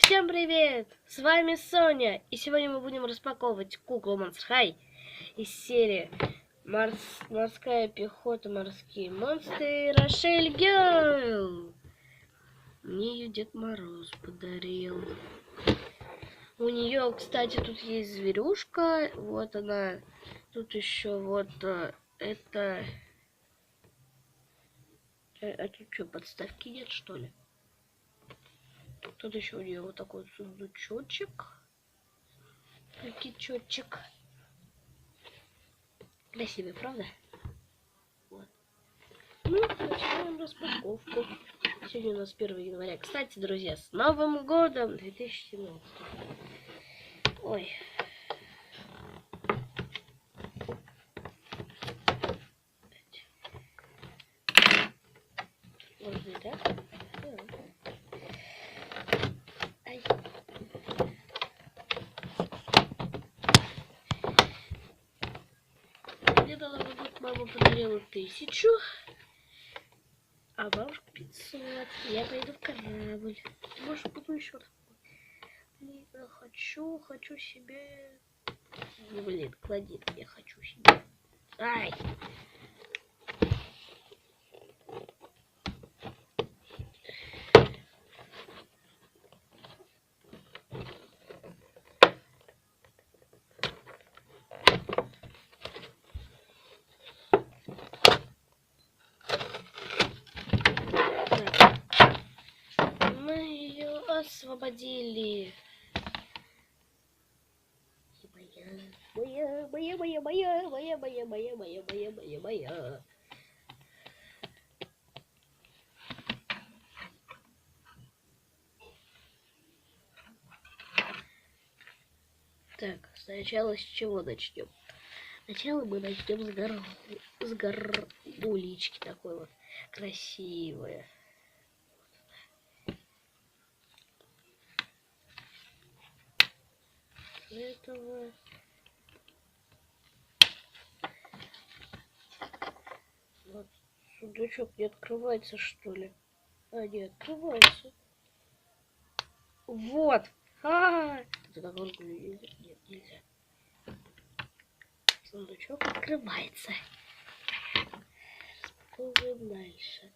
Всем привет! С вами Соня, и сегодня мы будем распаковывать куклу Monster High из серии Морская пехота, морские монстры, Рошель Герл. Мне ее Дед Мороз подарил. У нее, кстати, тут есть зверюшка, вот она. Тут еще вот это... А тут что, подставки нет, что ли? Тут еще у нее вот такой вот сундучочек. Пакетчик. Красивый, правда? Вот. Ну, начинаем распаковку. Сегодня у нас 1 января. Кстати, друзья, с Новым годом 2017. Ой. Можно, да? Ай. Мне на Новый год мама подарила 1000, а бабушка 500. Я пойду в корабль. Может, буду еще. Блин, хочу себе... Блин, клади, я хочу себе. Ай! Мы ее освободили. Моя. Так, сначала с чего начнем? Сначала мы начнем с гордулечки такой вот красивая. Этого вот сундучок не открывается, что ли? А, не открывается. Вот. Это как он выглядит? Нет, нельзя. Сундучок открывается. Распаковываем дальше.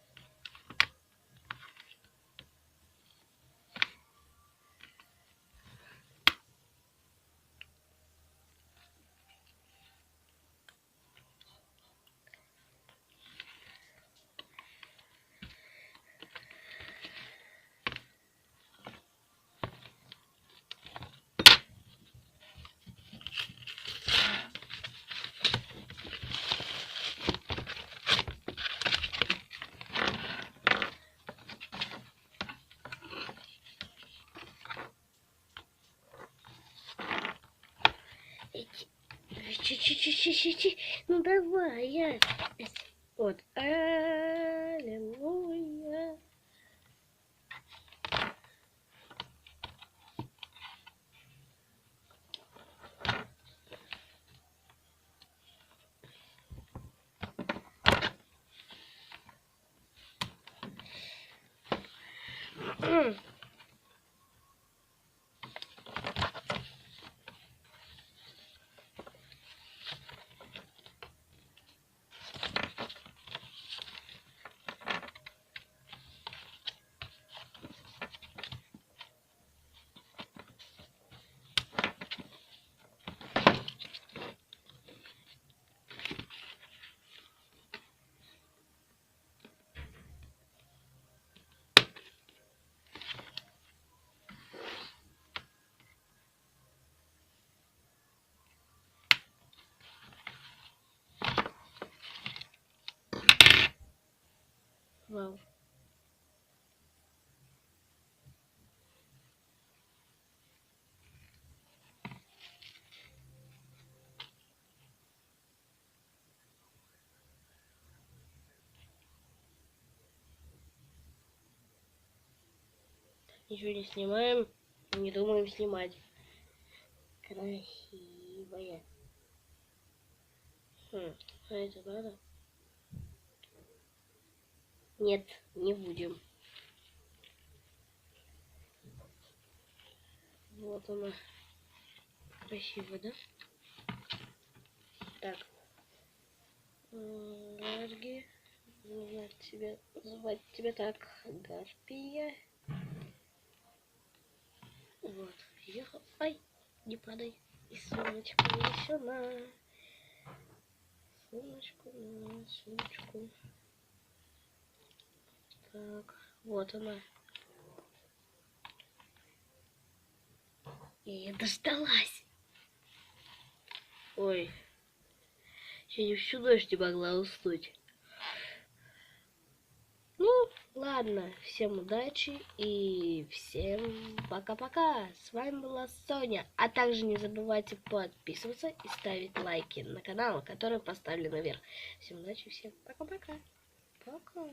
Ну давай, я. Вот. Аллилуйя. Вау. Ничего не снимаем, не думаем снимать. Красивая. А это надо? Нет, не будем. Вот она. Красиво, да? Так. Гарги. Звать тебя так. Гарпия. Вот. Ехал. Ай, не падай. И сумочку еще на. Сумочку. Так, вот она. И дождалась. Ой. Сегодня всю ночь не могла уснуть. Ну, ладно. Всем удачи и всем пока-пока. С вами была Соня. А также не забывайте подписываться и ставить лайки на канал, который поставлен наверх. Всем удачи, всем пока-пока. Пока.